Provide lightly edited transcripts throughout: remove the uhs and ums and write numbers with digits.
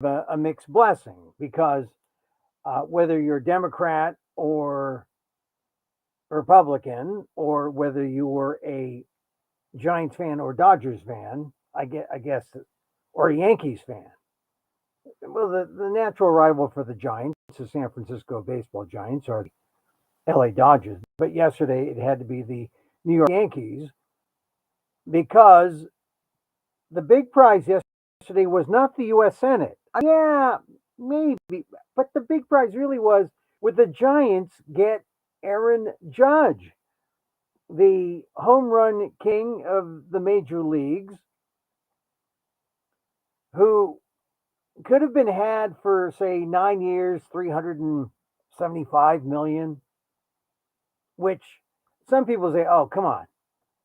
a mixed blessing because whether you're Democrat or Republican, or whether you were a Giants fan or Dodgers fan, I guess, or a Yankees fan. Well, the natural rival for the Giants, the San Francisco Baseball Giants, are the LA Dodgers. But yesterday it had to be the New York Yankees because the big prize yesterday was not the U.S. Senate. Yeah, maybe, but the big prize really was, would the Giants get Aaron Judge, the home run king of the major leagues, who could have been had for say 9 years, 375 million, which some people say, "Oh, come on,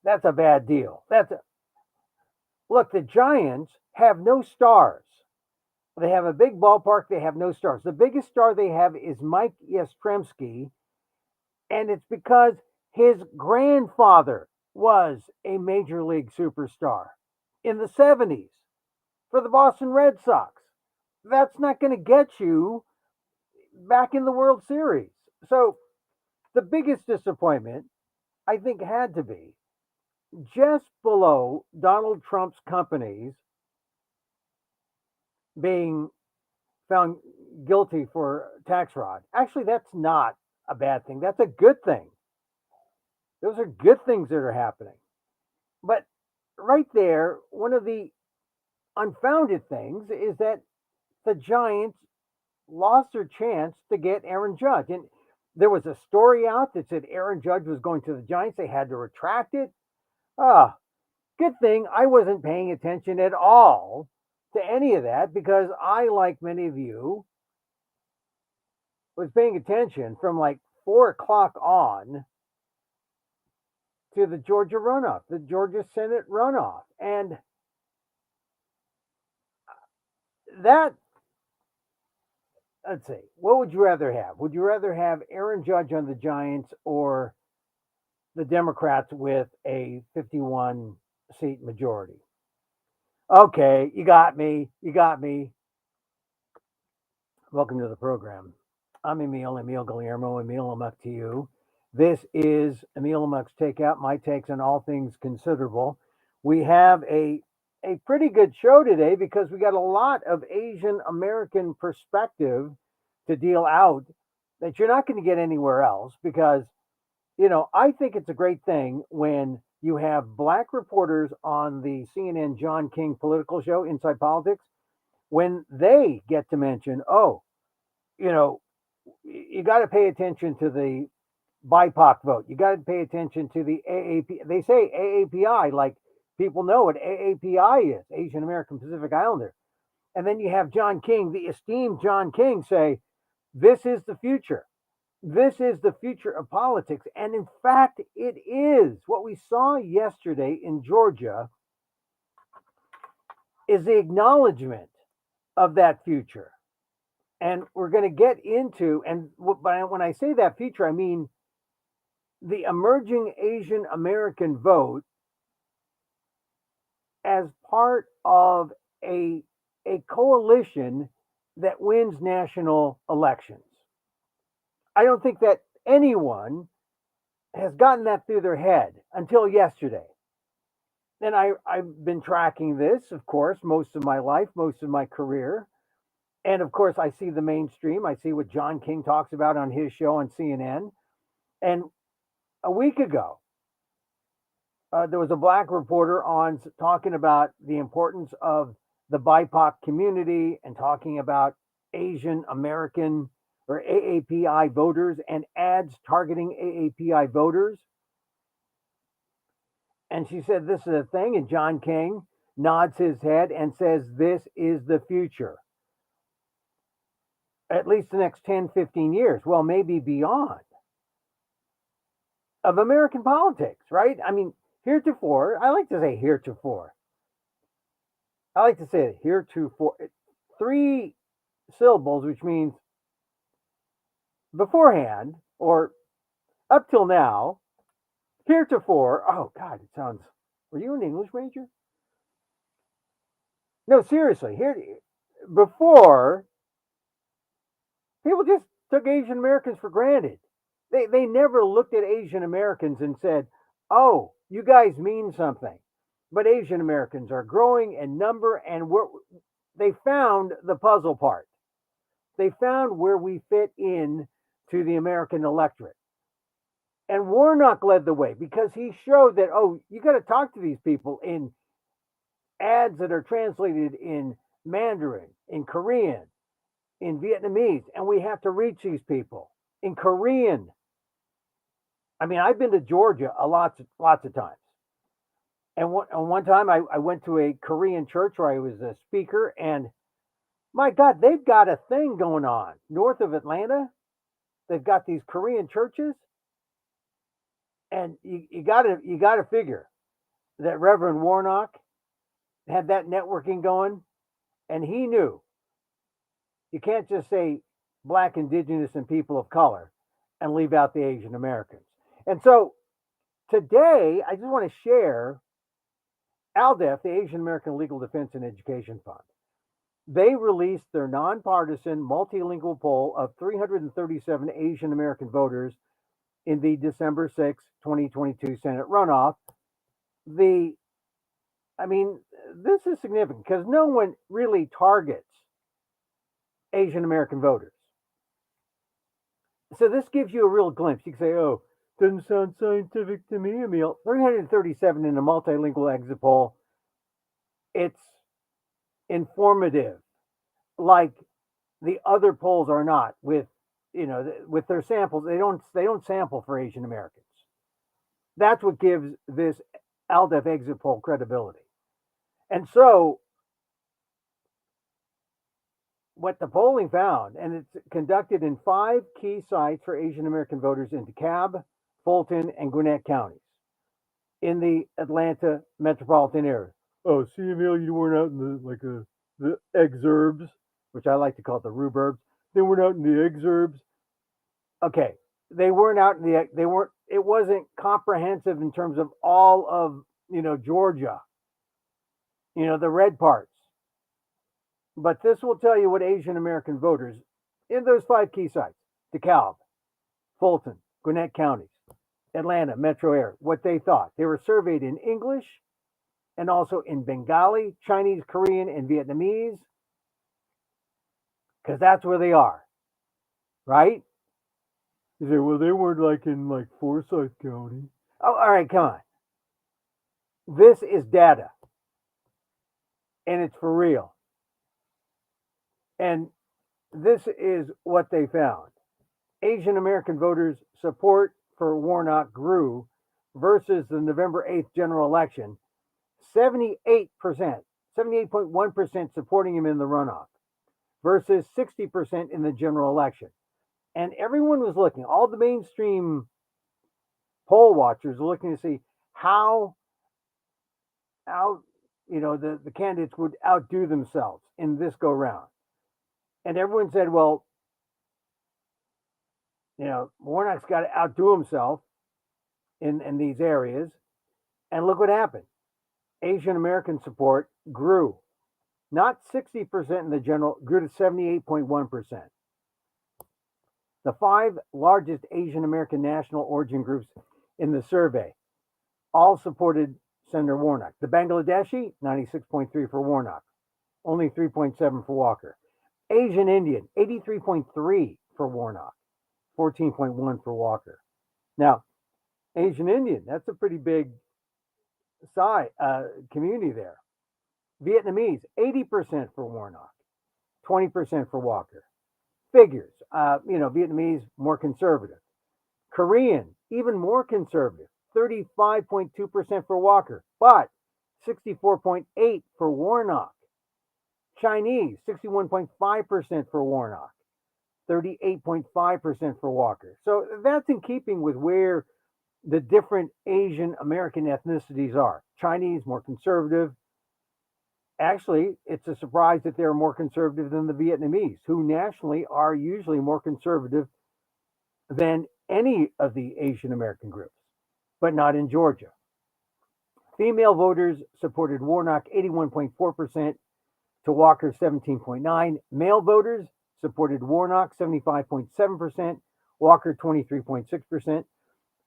that's a bad deal." Look. The Giants have no stars. They have a big ballpark. They have no stars. The biggest star they have is Mike Yastrzemski, and it's because his grandfather was a major league superstar in the 70s for the Boston Red Sox. That's not going to get you back in the World Series. So the biggest disappointment, I think, had to be just below Donald Trump's companies being found guilty for tax fraud. Actually, that's not a bad thing. That's a good thing. Those are good things that are happening. But right there, one of the unfounded things is that the Giants lost their chance to get Aaron Judge. And there was a story out that said Aaron Judge was going to the Giants. They had to retract it. Ah, good thing I wasn't paying attention at all to any of that because I, like many of you, was paying attention from like 4 o'clock on to the Georgia runoff, the Georgia Senate runoff. And that, let's see, what would you rather have? Would you rather have Aaron Judge on the Giants or the Democrats with a 51 seat majority? Okay, you got me. You got me. Welcome to the program. I'm Emil Guillermo, Emil Amok to you. This is Emil Amok's Takeout, my takes on all things considerable. We have a pretty good show today because we got a lot of Asian American perspective to deal out that you're not going to get anywhere else because, I think it's a great thing when you have black reporters on the CNN John King political show, Inside Politics, when they get to mention, oh, you know, you got to pay attention to the BIPOC vote. You got to pay attention to the AAP. They say AAPI, like people know what AAPI is, Asian American Pacific Islander. And then you have John King, the esteemed John King, say, this is the future. This is the future of politics. And in fact, it is. What we saw yesterday in Georgia is the acknowledgement of that future. And we're going to get into, and when I say that future, I mean the emerging Asian American vote as part of a, a coalition that wins national elections. I don't think that anyone has gotten that through their head until yesterday. And I've been tracking this, of course, most of my life, most of my career. And of course, I see the mainstream. I see what John King talks about on his show on CNN. And a week ago, there was a black reporter on talking about the importance of the BIPOC community and talking about Asian American or AAPI voters and ads targeting AAPI voters. And she said, this is a thing. And John King nods his head and says, this is the future. At least the next 10, 15 years. Well, maybe beyond of American politics, right? I mean, heretofore, I like to say heretofore. I like to say it heretofore. 3 syllables, which means beforehand or up till now. Heretofore, oh God, it sounds. Were you an English major? No, seriously. Here, before, people just took Asian Americans for granted. They never looked at Asian Americans and said, "Oh, you guys mean something." But Asian Americans are growing in number, and they found the puzzle part. They found where we fit in to the American electorate. And Warnock led the way because he showed that, oh, you got to talk to these people in ads that are translated in Mandarin, in Korean, in Vietnamese, and we have to reach these people in Korean. I mean, I've been to Georgia lots of times. And one time I went to a Korean church where I was a speaker, and my God, they've got a thing going on north of Atlanta. They've got these Korean churches, and you gotta figure that Reverend Warnock had that networking going, and he knew you can't just say black, indigenous, and people of color and leave out the Asian Americans. And so today, I just want to share ALDEF, the Asian American Legal Defense and Education Fund. They released their nonpartisan multilingual poll of 337 Asian American voters in the December 6, 2022 Senate runoff. The, I mean, this is significant because no one really targets Asian American voters. So this gives you a real glimpse. You can say, oh, doesn't sound scientific to me, Emil. 337 in a multilingual exit poll. It's informative, like the other polls are not. With their samples, they don't sample for Asian Americans. That's what gives this ALDEF exit poll credibility. And so what the polling found, and it's conducted in 5 key sites for Asian American voters in DeKalb, Fulton, and Gwinnett counties in the Atlanta metropolitan area. Oh, see, Emil, you weren't out in the exurbs, which I like to call it the rhubarb. They weren't out in the exurbs. Okay, they weren't out in the. They weren't. It wasn't comprehensive in terms of all of Georgia. The red parts. But this will tell you what Asian American voters in those 5 key sites, DeKalb, Fulton, Gwinnett counties, Atlanta metro area, what they thought. They were surveyed in English and also in Bengali, Chinese, Korean, and Vietnamese, because that's where they are, right? You say, well, they weren't like in Forsyth County. Oh, all right, come on. This is data, and it's for real. And this is what they found. Asian American voters' support for Warnock grew versus the November 8th general election. 78%, 78.1% supporting him in the runoff versus 60% in the general election. And everyone was looking, all the mainstream poll watchers were looking to see how the candidates would outdo themselves in this go round. And everyone said, well, Warnock's got to outdo himself in these areas. And look what happened. Asian American support grew. Not 60% in the general, grew to 78.1%. The 5 largest Asian American national origin groups in the survey all supported Senator Warnock. The Bangladeshi, 96.3 for Warnock, only 3.7 for Walker. Asian Indian, 83.3 for Warnock, 14.1 for Walker. Now, Asian Indian, that's a pretty big community there. Vietnamese, 80% for Warnock, 20% for Walker. Figures, Vietnamese, more conservative. Korean, even more conservative, 35.2% for Walker, but 64.8 for Warnock. Chinese, 61.5% for Warnock, 38.5% for Walker. So that's in keeping with where the different Asian American ethnicities are. Chinese, more conservative. Actually, it's a surprise that they're more conservative than the Vietnamese, who nationally are usually more conservative than any of the Asian American groups, but not in Georgia. Female voters supported Warnock 81.4%, to Walker 17.9%. Male voters supported Warnock 75.7%, Walker 23.6%.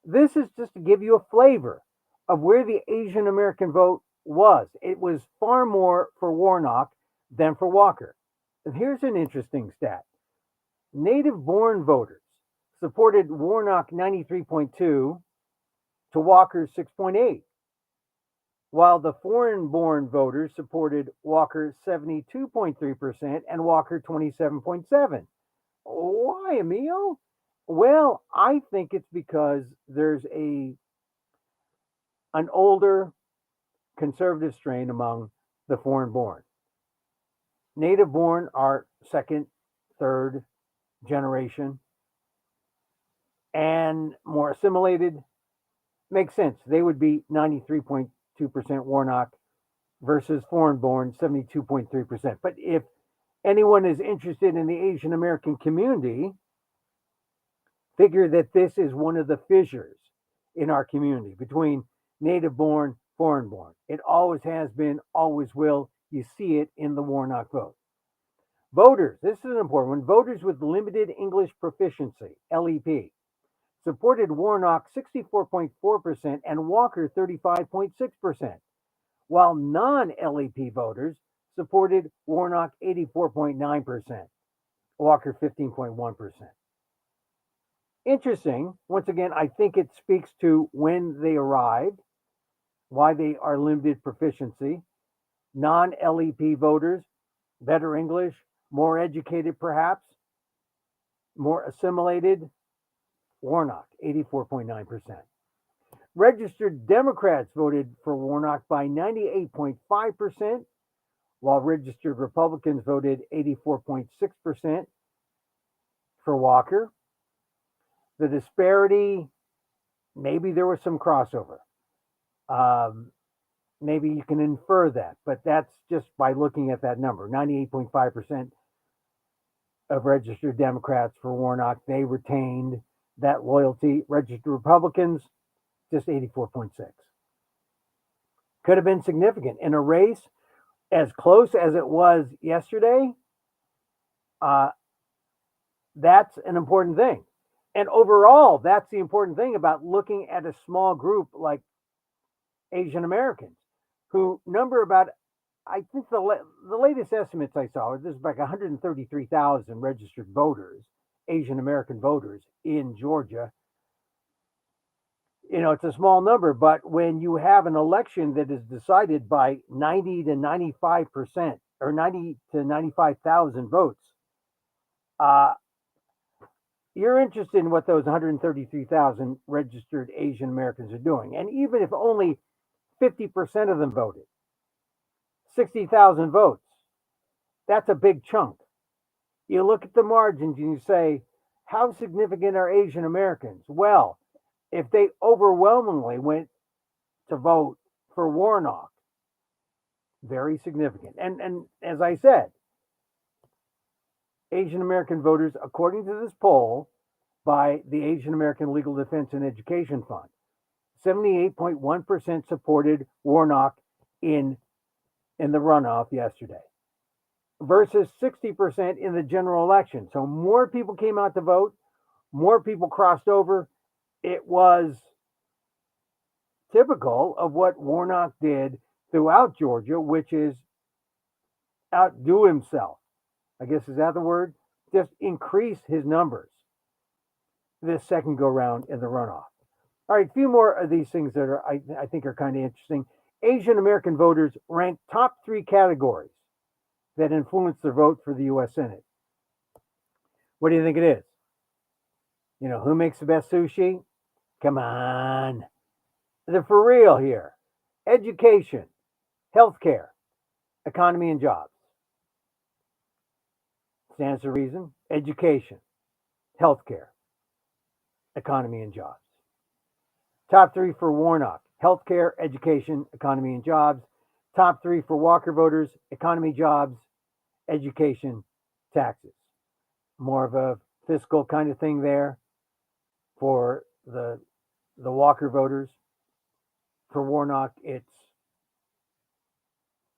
This is just to give you a flavor of where the Asian American vote was. It was far more for Warnock than for Walker. And here's an interesting stat. Native born voters supported Warnock 93.2 to Walker 6.8, while the foreign born voters supported Walker 72.3% and Walker 27.7. Why, Emil? Well, I think it's because there's an older conservative strain among the foreign born. Native born are second, third generation and more assimilated. Makes sense. They would be 93.2% Warnock versus foreign born 72.3%. But if anyone is interested in the Asian American community, figure that this is one of the fissures in our community between native born, foreign born. It always has been, always will. You see it in the Warnock vote. Voters, this is an important one. Voters with limited English proficiency, LEP, supported Warnock 64.4% and Walker 35.6%, while non-LEP voters supported Warnock 84.9%, Walker 15.1%. Interesting. Once again, I think it speaks to when they arrived, why they are limited proficiency. Non-LEP voters, better English, more educated perhaps, more assimilated. Warnock, 84.9%. Registered Democrats voted for Warnock by 98.5%, while registered Republicans voted 84.6% for Walker. The disparity, maybe there was some crossover. Maybe you can infer that, but that's just by looking at that number. 98.5% of registered Democrats for Warnock, they retained that loyalty. Registered Republicans, just 84.6. Could have been significant in a race as close as it was yesterday. That's an important thing. And overall, that's the important thing about looking at a small group like Asian Americans who number about, I think the latest estimates I saw, there's like 133,000 registered voters, Asian American voters in Georgia. You know, it's a small number, but when you have an election that is decided by 90 to 95% or 90 to 95,000 votes, you're interested in what those 133,000 registered Asian Americans are doing. And even if only 50% of them voted, 60,000 votes, that's a big chunk. You look at the margins and you say, how significant are Asian Americans? Well, if they overwhelmingly went to vote for Warnock, very significant. And as I said, Asian American voters, according to this poll by the Asian American Legal Defense and Education Fund, 78.1% supported Warnock in the runoff yesterday versus 60% in the general election. So more people came out to vote, more people crossed over. It was typical of what Warnock did throughout Georgia, which is outdo himself. I guess, is that the word? Just increase his numbers this second go round in the runoff. All right, a few more of these things that are I think are kind of interesting. Asian American voters ranked top 3 categories that influence their vote for the U.S. Senate. What do you think it is? You know, who makes the best sushi? Come on. They're for real here. Education, healthcare, economy and jobs. Stands to reason. Education, healthcare, economy and jobs. Top 3 for Warnock: healthcare, education, economy and jobs. Top 3 for Walker voters: economy, jobs, education, taxes. More of a fiscal kind of thing there for the Walker voters. For Warnock, it's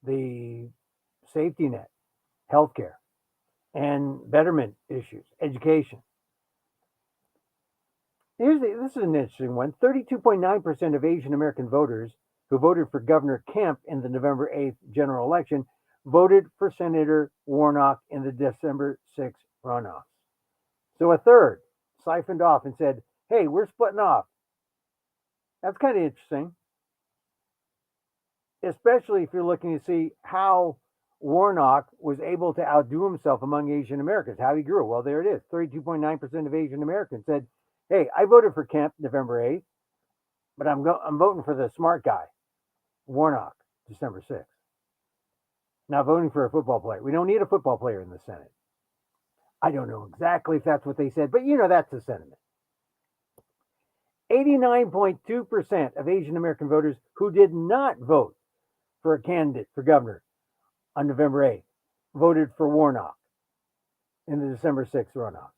the safety net, healthcare, and betterment issues, education. This is an interesting one. 32.9% of Asian American voters who voted for Governor Kemp in the November 8th general election voted for Senator Warnock in the December 6th runoffs. So a third siphoned off and said, hey, we're splitting off. That's kind of interesting, especially if you're looking to see how Warnock was able to outdo himself among Asian Americans, how he grew. Well, there it is. 32.9% of Asian Americans said, hey, I voted for Kemp November 8th, but I'm voting for the smart guy, Warnock, December 6th. Not voting for a football player. We don't need a football player in the Senate. I don't know exactly if that's what they said, but that's the sentiment. 89.2% of Asian American voters who did not vote for a candidate for governor on November 8th voted for Warnock in the December 6th runoffs.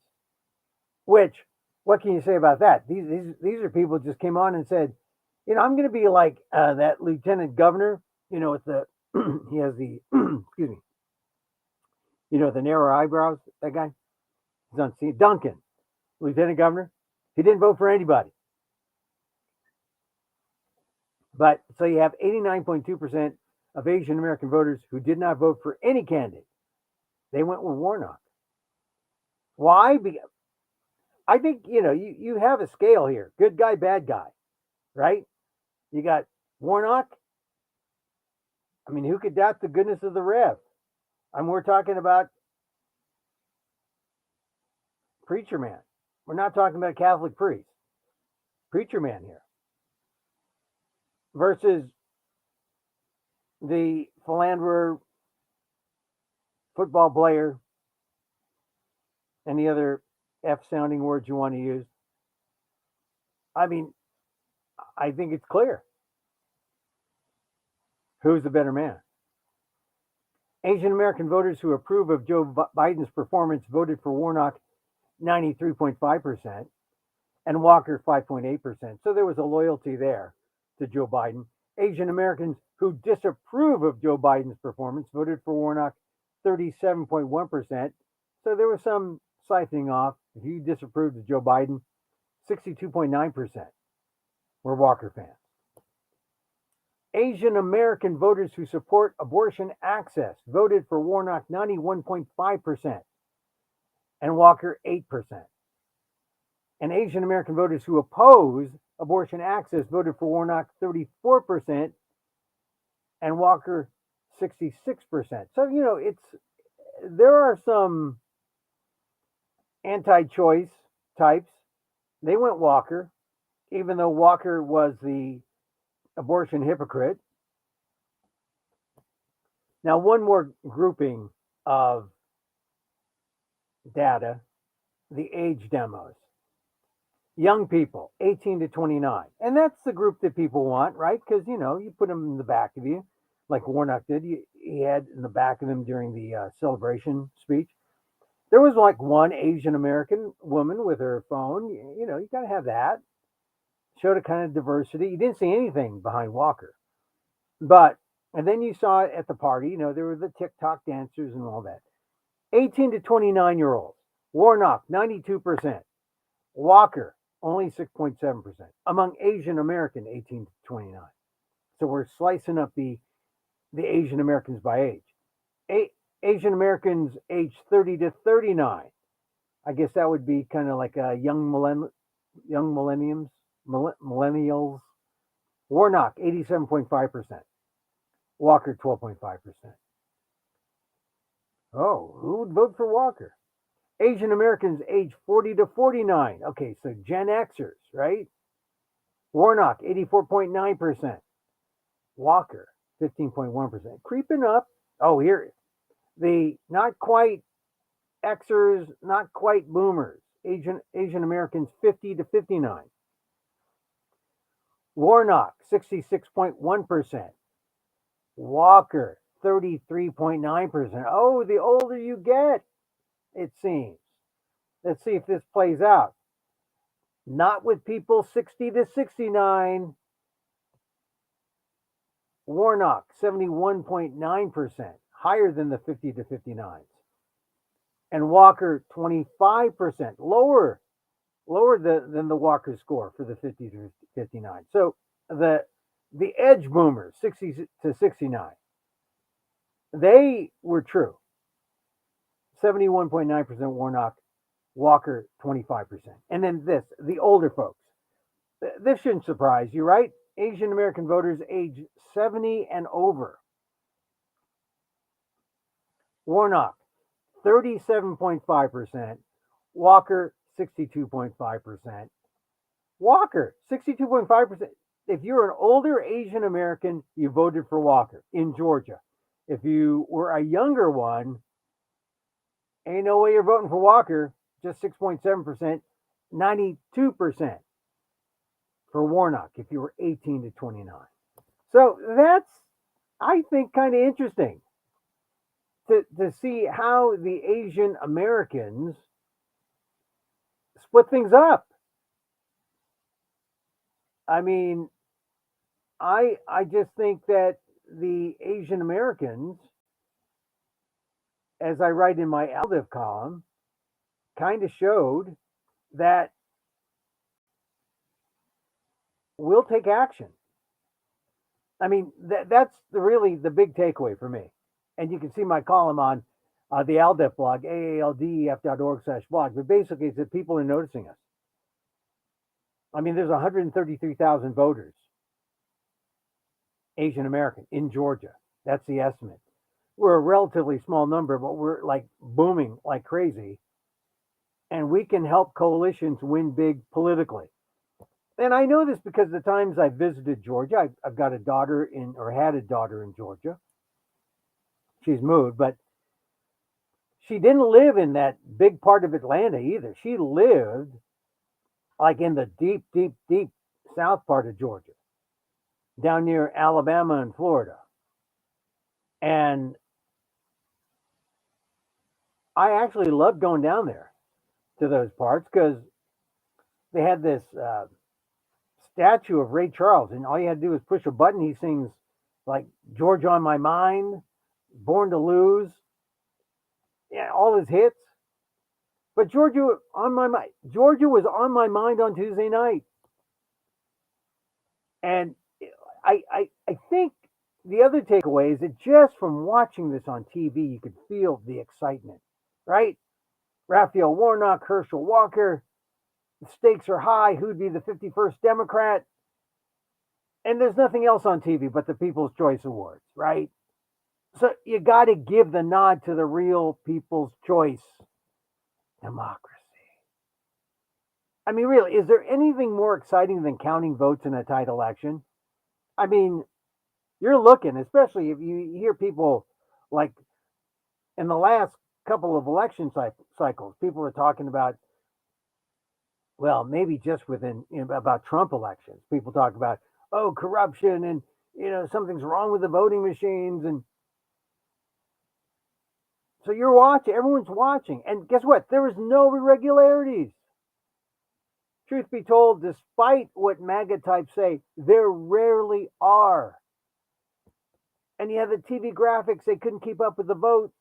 Which, what can you say about that? These are people who just came on and said, I'm going to be like that lieutenant governor, with the, he has the, excuse me, the narrow eyebrows, that guy. He's on scene. Duncan, lieutenant governor. He didn't vote for anybody. But so you have 89.2% of Asian American voters who did not vote for any candidate. They went with Warnock. Why? Because I think, you have a scale here. Good guy, bad guy, right? You got Warnock. I mean, who could doubt the goodness of the Rev? We're talking about preacher man. We're not talking about a Catholic priest. Preacher man here. Versus the philanderer, football player, any other F-sounding words you want to use. I mean, I think it's clear. Who's the better man? Asian American voters who approve of Joe Biden's performance voted for Warnock 93.5% and Walker 5.8%. So there was a loyalty there to Joe Biden. Asian Americans who disapprove of Joe Biden's performance voted for Warnock 37.1%. So there was some siphoning off. If you disapproved of Joe Biden, 62.9% were Walker fans. Asian American voters who support abortion access voted for Warnock 91.5% and Walker 8%. And Asian American voters who oppose abortion access voted for Warnock 34% and Walker 66%. So, there are some anti-choice types. They went Walker, even though Walker was the abortion hypocrite. Now, one more grouping of data, the age demos. Young people, 18 to 29. And that's the group that people want, right? Because, you put them in the back of you, like Warnock did. He had in the back of him during the celebration speech. There was like one Asian American woman with her phone. You got to have that. Showed a kind of diversity. You didn't see anything behind Walker. And then you saw it at the party. There were the TikTok dancers and all that. 18 to 29-year-olds. Warnock, 92%. Walker, only 6.7% among Asian American 18 to 29. So we're slicing up the Asian Americans by age. Asian Americans age 30 to 39. I guess that would be kind of like a young millennials. Warnock, 87.5%. Walker, 12.5%. Oh, who would vote for Walker? Asian Americans age 40 to 49. Okay, so Gen Xers, right? Warnock, 84.9%. Walker, 15.1%. Creeping up. Oh, here. The not quite Xers, not quite boomers. Asian Americans, 50 to 59. Warnock, 66.1%. Walker, 33.9%. Oh, the older you get, it seems. Let's see if this plays out. Not with people 60 to 69. Warnock, 71.9%. higher than the 50 to 59s. And Walker 25% than the Walker score for the 50 to 59. So the edge boomers 60 to 69, they were true. 71.9% Warnock, Walker 25%. And then the older folks. This shouldn't surprise you, right? Asian American voters age 70 and over. Warnock 37.5%, Walker 62.5%. Walker 62.5%. If you're an older Asian American, you voted for Walker in Georgia. If you were a younger one, ain't no way you're voting for Walker, just 6.7%, 92% for Warnock if you were 18 to 29. So that's, I think, kind of interesting to see how the Asian Americans split things up. I mean, I just think that the Asian Americans, as I write in my ALDIF column, kind of showed that we'll take action. I mean, that's really the big takeaway for me. And you can see my column on the ALDEF blog, aaldef.org/blog. But basically, it's that people are noticing us. I mean, there's 133,000 voters, Asian American, in Georgia. That's the estimate. We're a relatively small number, but we're like booming like crazy. And we can help coalitions win big politically. And I know this because the times I've visited Georgia, I've got a daughter or had a daughter in Georgia. She's moved, but she didn't live in that big part of Atlanta either. She lived like in the deep, deep, deep south part of Georgia, down near Alabama and Florida. And I actually loved going down there to those parts because they had this statue of Ray Charles, and all you had to do was push a button. He sings like Georgia on My Mind, Born to Lose, yeah, all his hits. But Georgia on my mind. Georgia was on my mind on Tuesday night, and I think the other takeaway is that just from watching this on TV, you could feel the excitement, right? Raphael Warnock, Herschel Walker. The stakes are high. Who'd be the 51st Democrat? And there's nothing else on TV but the People's Choice Awards, right? So you got to give the nod to the real People's Choice democracy. I mean, really, is there anything more exciting than counting votes in a tight election? I mean, you're looking, especially if you hear people like in the last couple of election cycles, people are talking about, well, maybe just within, about Trump elections. People talk about, oh, corruption and, something's wrong with the voting machines. And so you're watching, everyone's watching. And guess what? There was no irregularities. Truth be told, despite what MAGA types say, there rarely are. And you have the TV graphics, they couldn't keep up with the vote.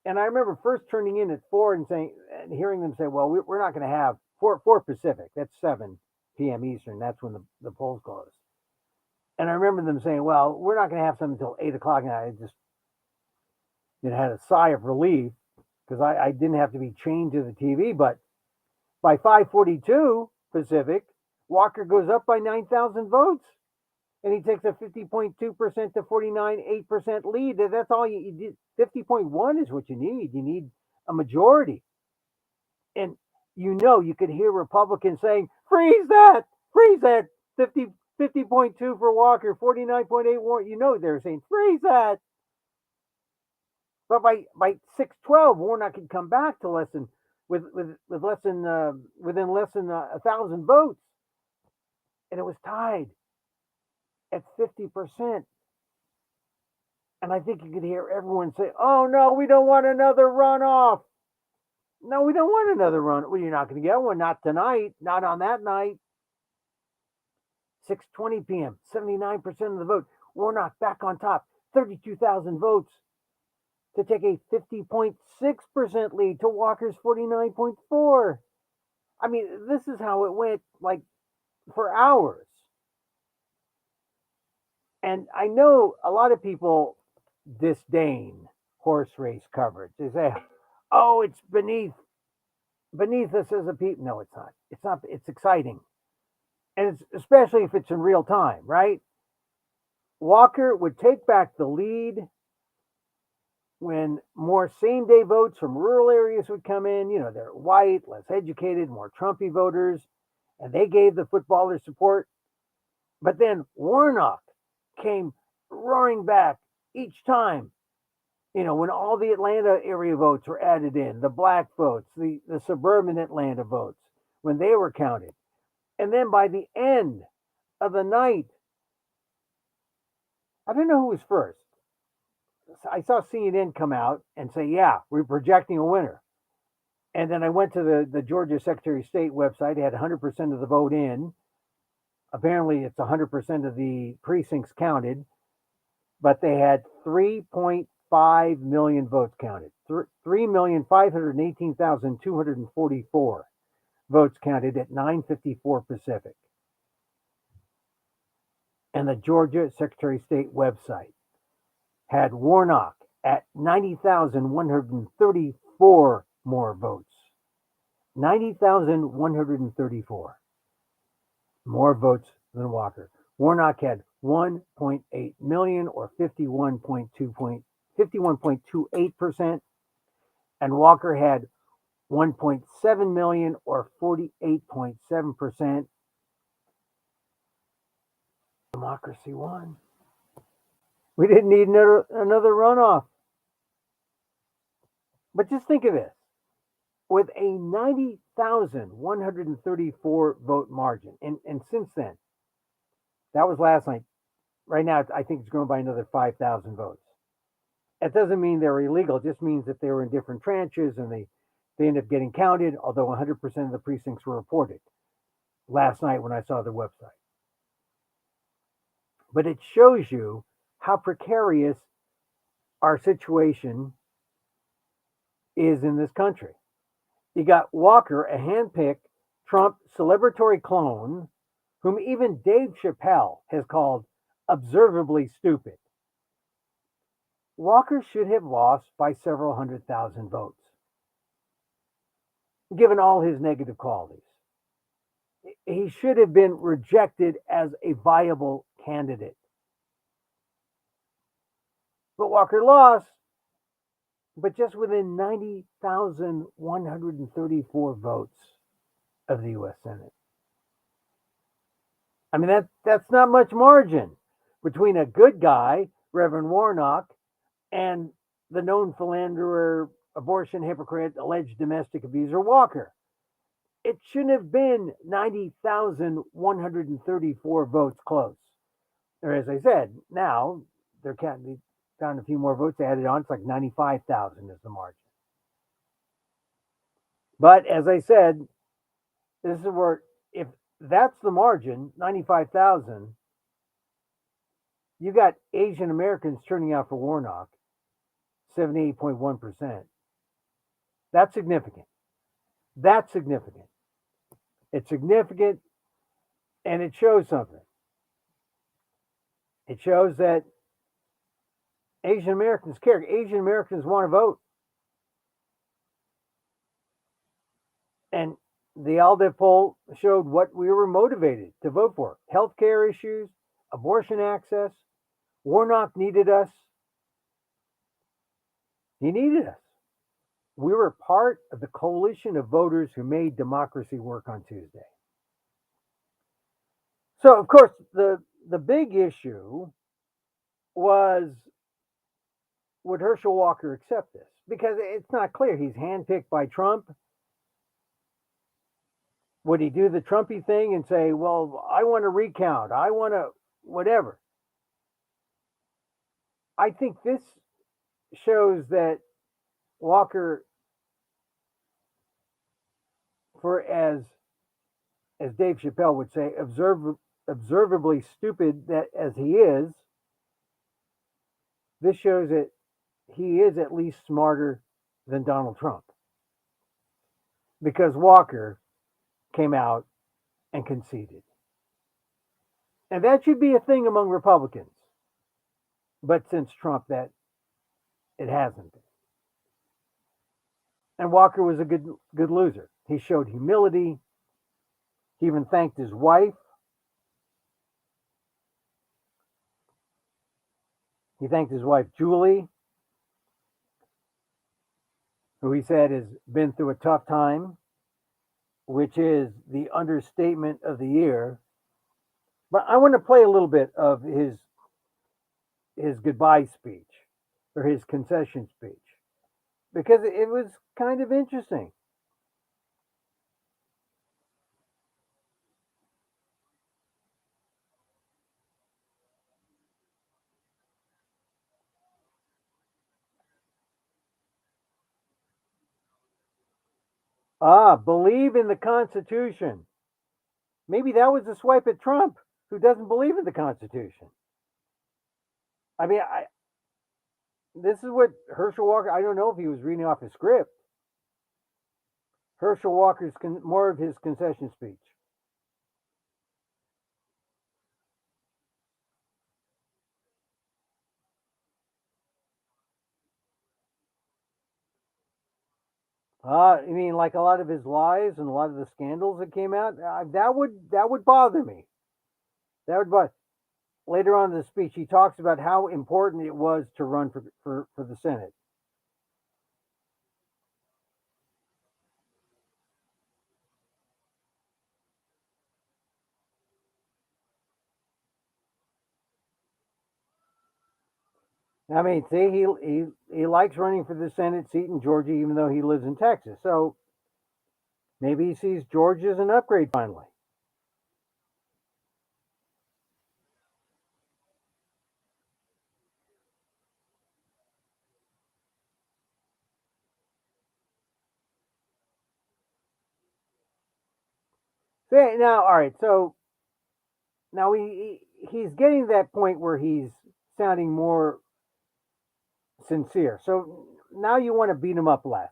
And I remember first turning in at 4 and hearing them say, well, we're not going to have 4 Pacific. That's 7 p.m. Eastern. That's when the polls close. And I remember them saying, well, we're not going to have some until 8 o'clock. And I just had a sigh of relief because I didn't have to be chained to the TV. But by 5:42 Pacific, Walker goes up by 9,000 votes. And he takes a 50.2% to 49.8% lead. That's all you did. 50.1 is what you need. You need a majority. And you could hear Republicans saying, freeze that, 50.2 for Walker, 49.8 Warnock. They're saying, freeze that. But by 6:12, Warnock had come back to within less than 1,000 votes. And it was tied at 50%. And I think you could hear everyone say, oh no, we don't want another runoff. No, we don't want another run. Well, you're not going to get one. Not tonight. Not on that night. 6:20 p.m., 79% of the vote. Warnock back on top, 32,000 votes. to take a 50.6% lead to Walker's 49.4. I mean, this is how it went, like, for hours. And I know a lot of people disdain horse race coverage. They say, "Oh, it's beneath us as a people." No, it's not. It's not. It's exciting, and it's especially if it's in real time, right? Walker would take back the lead when more same day votes from rural areas would come in. You know, they're white, less educated, more Trumpy voters, and they gave the footballers support. But then Warnock came roaring back each time. You know, when all the Atlanta area votes were added in, the black votes, the suburban Atlanta votes, when they were counted. And then by the end of the night, I don't know who was first. I saw CNN come out and say, yeah, we're projecting a winner. And then I went to the Georgia Secretary of State website. It had 100% of the vote in. Apparently, it's 100% of the precincts counted, but they had 3.5 million votes counted. 3,518,244 votes counted at 9:54 Pacific. And the Georgia Secretary of State website had Warnock at 90,134 more votes. 90,134 more votes than Walker. Warnock had 1.8 million or 51.28%, and Walker had 1.7 million or 48.7%. Democracy won. We didn't need another runoff. But just think of this. With a 90,134 vote margin, and since then, that was last night. Right now, I think it's grown by another 5,000 votes. That doesn't mean they're illegal. It just means that they were in different tranches and they end up getting counted, although 100% of the precincts were reported last night when I saw the website. But it shows you how precarious our situation is in this country. You got Walker, a handpicked Trump celebratory clone, whom even Dave Chappelle has called observably stupid. Walker should have lost by several 100,000 votes, given all his negative qualities. He should have been rejected as a viable candidate. But Walker lost, but just within 90,134 votes of the U.S. Senate. I mean, that's not much margin between a good guy, Reverend Warnock, and the known philanderer, abortion hypocrite, alleged domestic abuser Walker. It shouldn't have been 90,134 votes close. Or as I said, now they're counting down a few more votes added on. It's like 95,000 is the margin. But as I said, this is where, if that's the margin, 95,000, you got Asian Americans turning out for Warnock, 78.1%. That's significant. That's significant. It's significant, and it shows something. It shows that Asian Americans care. Asian Americans want to vote. And the ALDE poll showed what we were motivated to vote for. Healthcare issues, abortion access. Warnock needed us. He needed us. We were part of the coalition of voters who made democracy work on Tuesday. So, of course, the big issue was, would Herschel Walker accept this? Because it's not clear. He's handpicked by Trump. Would he do the Trumpy thing and say, well, I want to recount, I want to whatever? I think this shows that Walker, for as Dave Chappelle would say, observably stupid that as he is, this shows that he is at least smarter than Donald Trump because Walker came out and conceded. And that should be a thing among Republicans. But since Trump, that it hasn't. And Walker was a good loser. He showed humility. He even thanked his wife. He thanked his wife Julie, who he said has been through a tough time, which is the understatement of the year. But I want to play a little bit of his goodbye speech or his concession speech because it was kind of interesting. Believe in the Constitution. Maybe that was a swipe at Trump, who doesn't believe in the Constitution. I mean, this is what Herschel Walker. I don't know if he was reading off his script. Herschel Walker's more of his concession speech. I mean, like a lot of his lies and a lot of the scandals that came out. That would bother me. That would bother. Later on in the speech, he talks about how important it was to run for the Senate. I mean, see, he likes running for the Senate seat in Georgia, even though he lives in Texas. So maybe he sees Georgia as an upgrade finally. So now, all right. So now he's getting to that point where he's sounding more sincere. So now you want to beat him up less.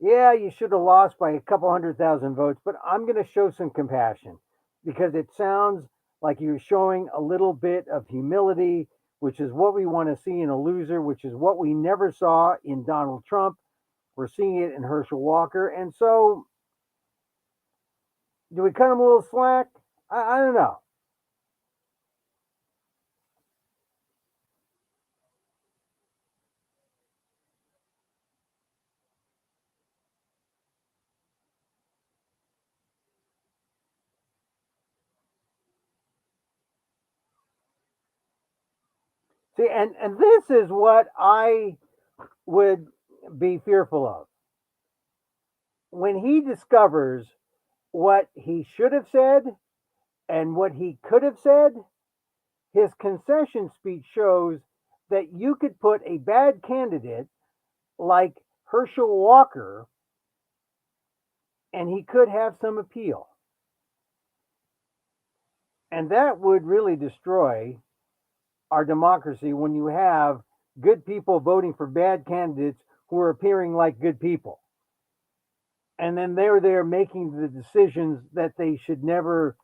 Yeah, you should have lost by a couple 100,000 votes, but I'm going to show some compassion because it sounds like you're showing a little bit of humility, which is what we want to see in a loser, which is what we never saw in Donald Trump. We're seeing it in Herschel Walker. And so, do we cut him a little slack? I don't know. See, and this is what I would be fearful of. When he discovers what he should have said and what he could have said, his concession speech shows that you could put a bad candidate like Herschel Walker and he could have some appeal. And that would really destroy our democracy when you have good people voting for bad candidates who are appearing like good people. And then they're there making the decisions that they should never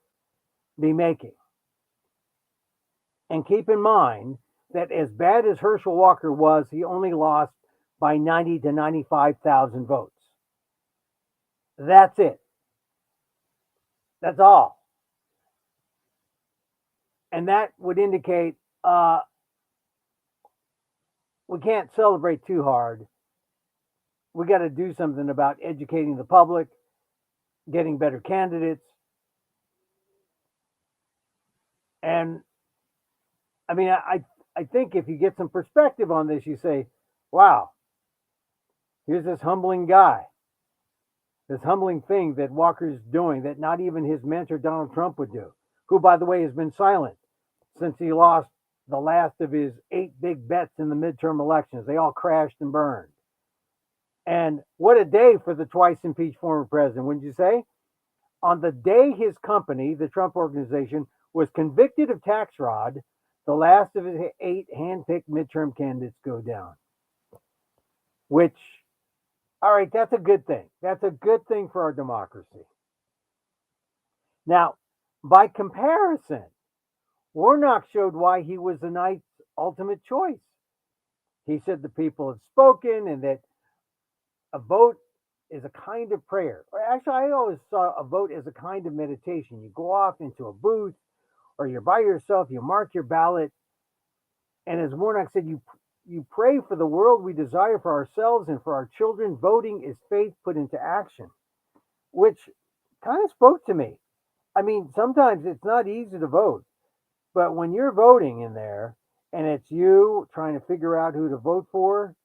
be making. And keep in mind that as bad as Herschel Walker was, he only lost by 90 to 95,000 votes. That's it. That's all. And that would indicate we can't celebrate too hard. We got to do something about educating the public, getting better candidates. And I mean, I think if you get some perspective on this, you say, wow, here's this humbling guy, this humbling thing that Walker's doing that not even his mentor, Donald Trump, would do, who, by the way, has been silent since he lost the last of his 8 big bets in the midterm elections. They all crashed and burned. And what a day for the twice impeached former president, wouldn't you say? On the day his company, the Trump Organization, was convicted of tax fraud, the last of his 8 handpicked midterm candidates go down. which, all right, that's a good thing. That's a good thing for our democracy. Now, by comparison, Warnock showed why he was the knight's ultimate choice. He said the people have spoken and that a vote is a kind of prayer. Or actually, I always saw a vote as a kind of meditation. You go off into a booth or you're by yourself, you mark your ballot, and as Warnock said, you pray for the world we desire for ourselves and for our children. Voting is faith put into action, which kind of spoke to me. I mean, sometimes it's not easy to vote, but when you're voting in there and it's you trying to figure out who to vote for,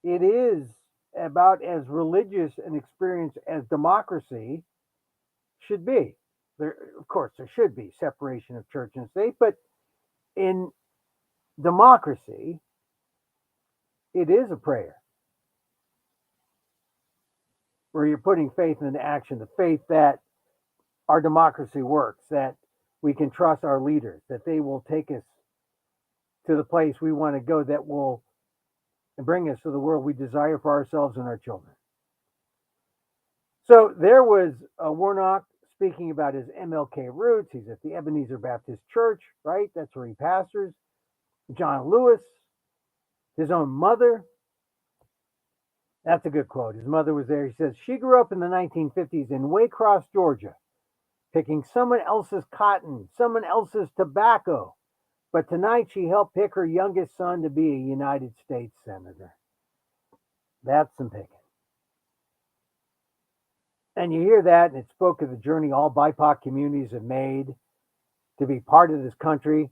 it is about as religious an experience as democracy should be. There, of course, there should be separation of church and state, but in democracy, it is a prayer where you're putting faith into action, the faith that our democracy works, that we can trust our leaders, that they will take us to the place we want to go, that will bring us to the world we desire for ourselves and our children. So there was Warnock speaking about his MLK roots. He's at the Ebenezer Baptist Church, right? That's where he pastors. John Lewis, his own mother. That's a good quote. His mother was there. He says, she grew up in the 1950s in Waycross, Georgia, picking someone else's cotton, someone else's tobacco. But tonight she helped pick her youngest son to be a United States Senator. That's some picking. And you hear that, and it spoke of the journey all BIPOC communities have made to be part of this country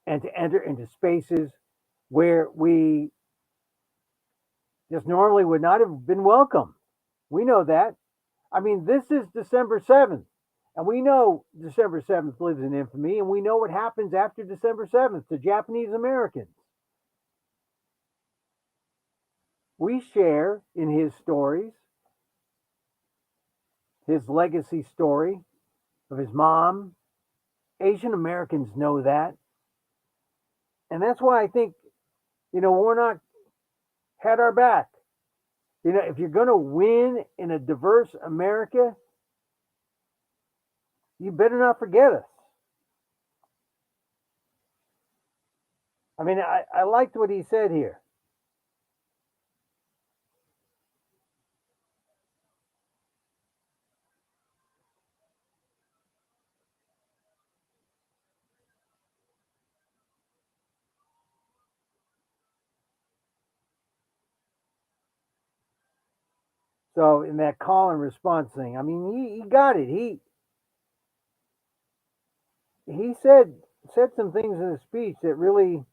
and to enter into spaces where we just normally would not have been welcome. We know that. I mean, this is December 7th, and we know December 7th lives in infamy, and we know what happens after December 7th to Japanese Americans. We share in his stories, his legacy story of his mom. Asian Americans know that. And that's why I think, Warnock had our back. If you're going to win in a diverse America, you better not forget us. I mean, I liked what he said here. So in that call and response thing, I mean, he got it. He said some things in his speech that really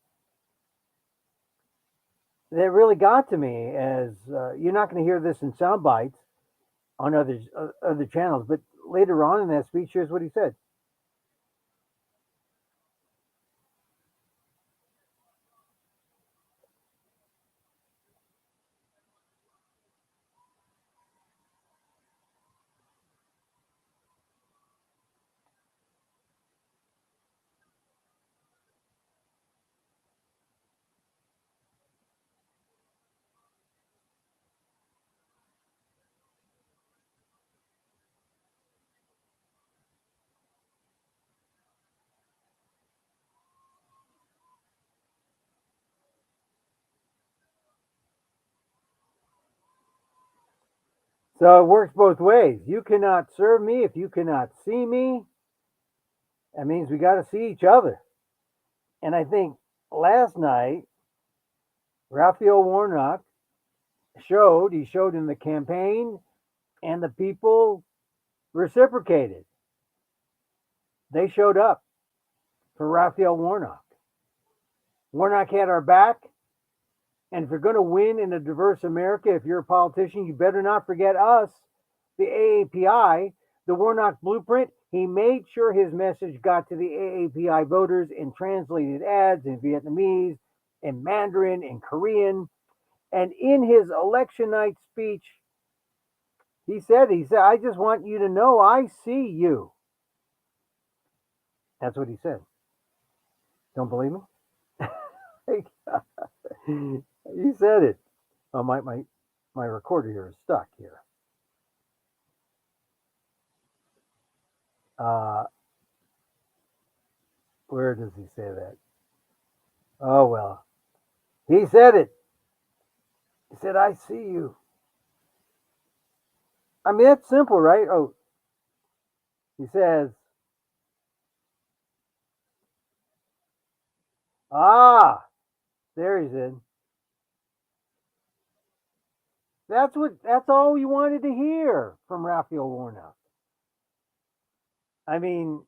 got to me. As you're not going to hear this in sound bites on other channels, but later on in that speech, here's what he said. So it works both ways. You cannot serve me if you cannot see me. That means we got to see each other. And I think last night, Raphael Warnock he showed in the campaign, and the people reciprocated. They showed up for Raphael Warnock. Warnock had our back. And if you're going to win in a diverse America, if you're a politician, you better not forget us, the AAPI, the Warnock Blueprint. He made sure his message got to the AAPI voters in translated ads in Vietnamese, in Mandarin, in Korean. And in his election night speech, he said, I just want you to know I see you. That's what he said. Don't believe me? He said it. Oh, my recorder here is stuck here. Uh, where does he say that? Oh well, he said it. He said, "I see you." I mean, that's simple, right? Oh, he says, "Ah, there he's in." That's all we wanted to hear from Raphael Warnock. I mean,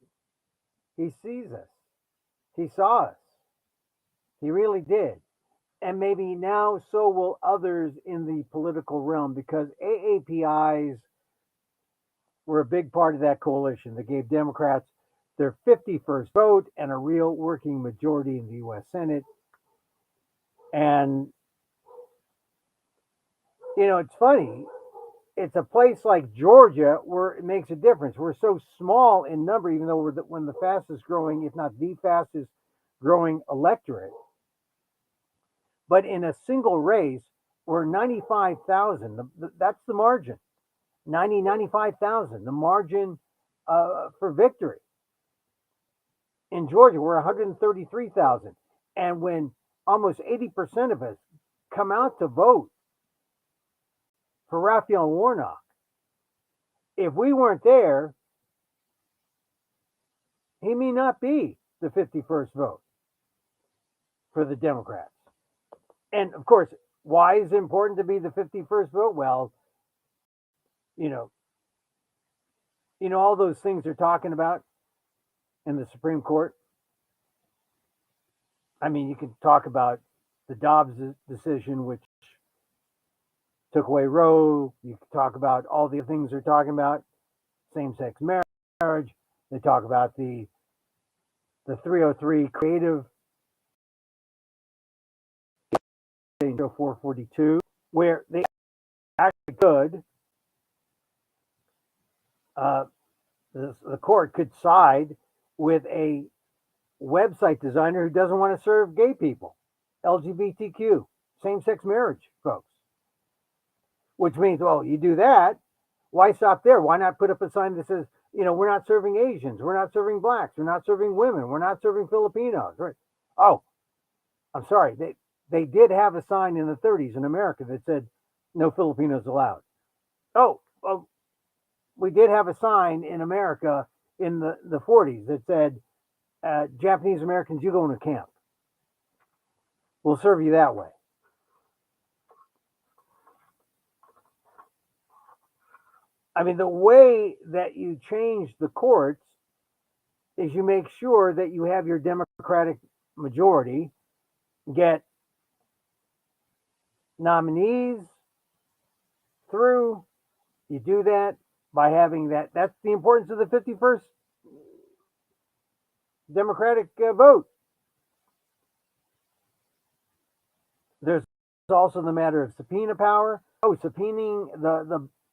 he sees us. He saw us. He really did. And maybe now so will others in the political realm because AAPIs were a big part of that coalition that gave Democrats their 51st vote and a real working majority in the U.S. Senate. And, it's funny. It's a place like Georgia where it makes a difference. We're so small in number, even though we're one of the fastest growing, if not the fastest growing electorate. But in a single race, we're 95,000. That's the margin. 95,000, the margin for victory. In Georgia, we're 133,000. And when almost 80% of us come out to vote for Raphael Warnock, if we weren't there, he may not be the 51st vote for the Democrats. And of course, why is it important to be the 51st vote? Well, you know, all those things they're talking about in the Supreme Court. I mean, you can talk about the Dobbs decision, which took away Roe. You can talk about all the things they're talking about, same-sex marriage. They talk about the 303 creative E.443, where they actually could, uh, the court could side with a website designer who doesn't want to serve gay people, LGBTQ, same-sex marriage folks. Which means, well, you do that, why stop there? Why not put up a sign that says, we're not serving Asians, we're not serving blacks, we're not serving women, we're not serving Filipinos, right? Oh, I'm sorry, they did have a sign in the 30s in America that said no Filipinos allowed. Oh, well, we did have a sign in America in the 40s that said Japanese Americans, you go into camp. We'll serve you that way. I mean, the way that you change the courts is you make sure that you have your Democratic majority get nominees through. You do that by having that. That's the importance of the 51st Democratic vote. There's also the matter of subpoena power. Oh, subpoenaing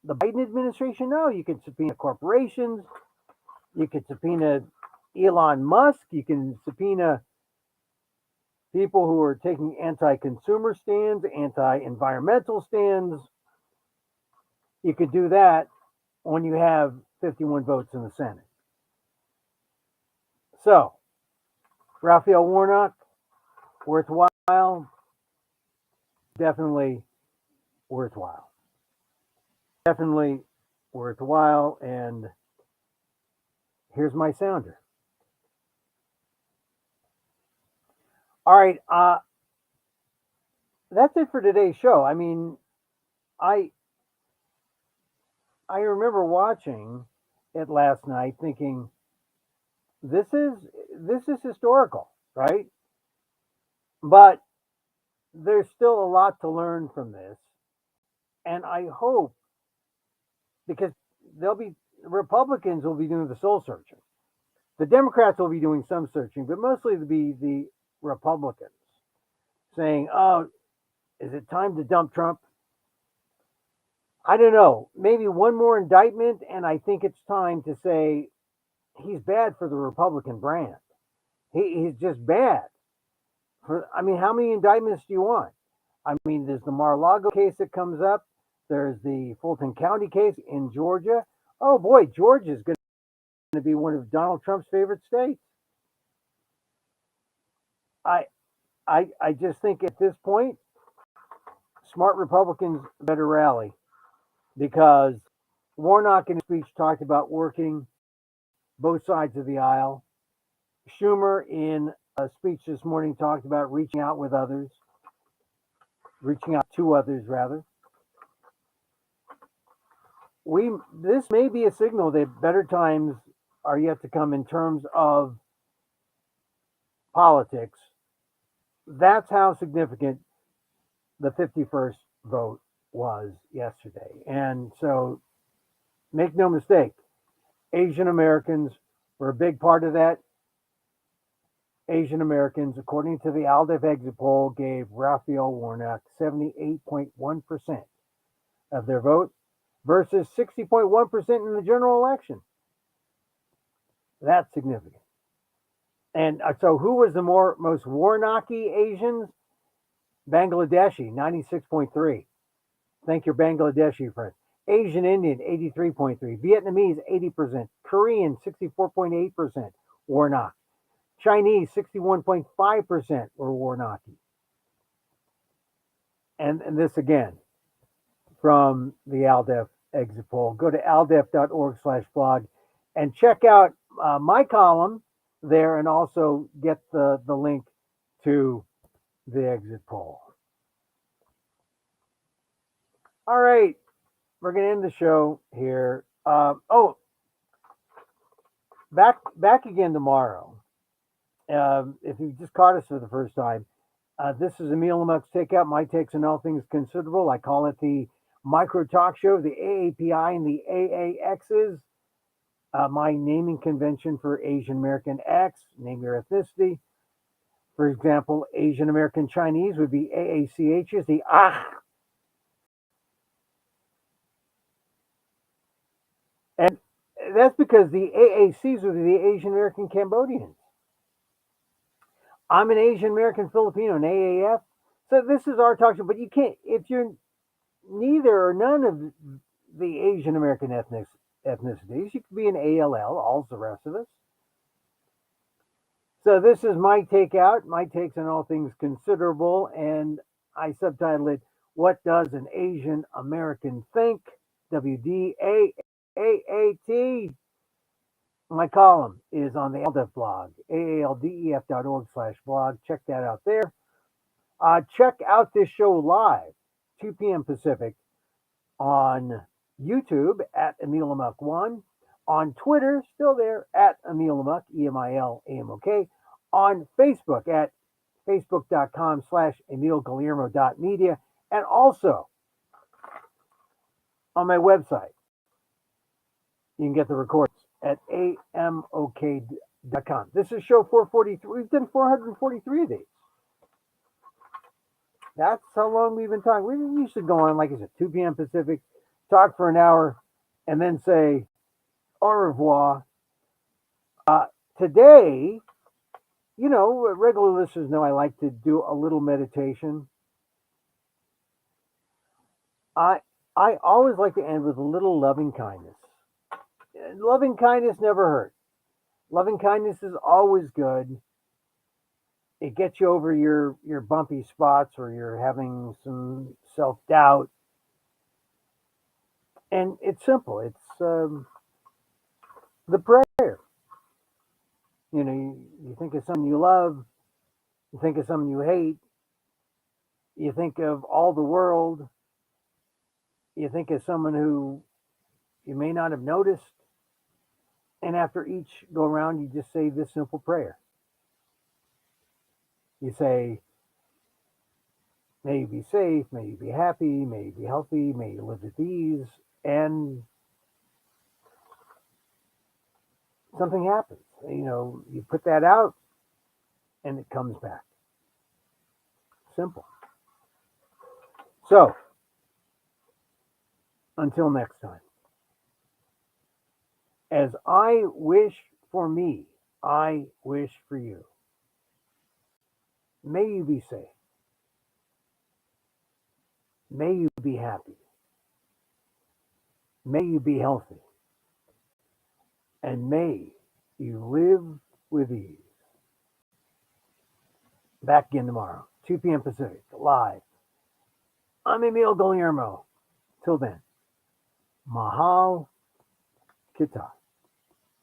the Biden administration? No, you can subpoena corporations. You can subpoena Elon Musk. You can subpoena people who are taking anti-consumer stands, anti-environmental stands. You could do that when you have 51 votes in the Senate. So, Raphael Warnock, worthwhile? Definitely worthwhile. Definitely worthwhile. And here's my sounder. All right, that's it for today's show. I mean, I remember watching it last night, thinking this is historical, right? But there's still a lot to learn from this, and I hope because they'll be Republicans will be doing the soul searching. The Democrats will be doing some searching, but mostly it'll be the Republicans saying, "Oh, is it time to dump Trump?" I don't know. Maybe one more indictment, and I think it's time to say he's bad for the Republican brand. He's just bad. I mean, how many indictments do you want? I mean, there's the Mar-a-Lago case that comes up. There's the Fulton County case in Georgia. Oh boy, Georgia is going to be one of Donald Trump's favorite states. I, I just think at this point, smart Republicans better rally because Warnock in his speech talked about working both sides of the aisle. Schumer in a speech this morning talked about reaching out to others rather. This may be a signal that better times are yet to come in terms of politics. That's how significant the 51st vote was yesterday. And so make no mistake, Asian Americans were a big part of that. Asian Americans, according to the ALDEF exit poll, gave Raphael Warnock 78.1% of their vote versus 60.1% in the general election. That's significant. And so who was the most Warnocky Asians? Bangladeshi, 96.3. Thank your Bangladeshi friends. Asian Indian, 83.3. Vietnamese, 80%. Korean, 64.8%. Warnock. Chinese, 61.5% were Warnocky. And this again, from the ALDEF exit poll. Go to aldef.org/blog and check out my column there and also get the link to the exit poll. All right, we're going to end the show here. Back again tomorrow. If you just caught us for the first time, this is Emil Amok's Takeout, my takes on all things considerable. I call it the micro talk show, the AAPI and the AAXs. My naming convention for Asian American X, name your ethnicity. For example, Asian American Chinese would be AACHs, the AH. And that's because the AACs would be the Asian American Cambodians. I'm an Asian American Filipino, an AAF. So this is our talk show, but you can't, if you're neither or none of the Asian American ethnicities, you could be an ALL, all the rest of us. So this is my takeout, my takes on all things considerable, and I subtitled it, What Does an Asian American Think? WDAAAT. My column is on the ALDEF blog, aaldef.org/blog. Check that out there. Check out this show live, 2 p.m. Pacific, on YouTube at Emil Amok 1, on Twitter, still there, at Emil Amok, EMILAMOK, on Facebook at facebook.com/EmilGuillermo.media, and also on my website. You can get the recordings at amok.com. This is show 443. We've done 443 of these. That's how long we've been talking. We used to go on, like I said, 2 p.m. Pacific, talk for an hour, and then say au revoir. Today, regular listeners know I like to do a little meditation. I always like to end with a little loving kindness. Loving kindness never hurts. Loving kindness is always good. It gets you over your bumpy spots or you're having some self-doubt. And it's simple. It's the prayer. You think of someone you love, you think of someone you hate, you think of all the world, you think of someone who you may not have noticed, and after each go around, you just say this simple prayer. You say, may you be safe, may you be happy, may you be healthy, may you live at ease, and something happens. You put that out, and it comes back. Simple. So, until next time, as I wish for me, I wish for you. May you be safe. May you be happy. May you be healthy. And may you live with ease. Back again tomorrow, 2 p.m. Pacific, live. I'm Emil Guillermo. Till then, Mahal Kita.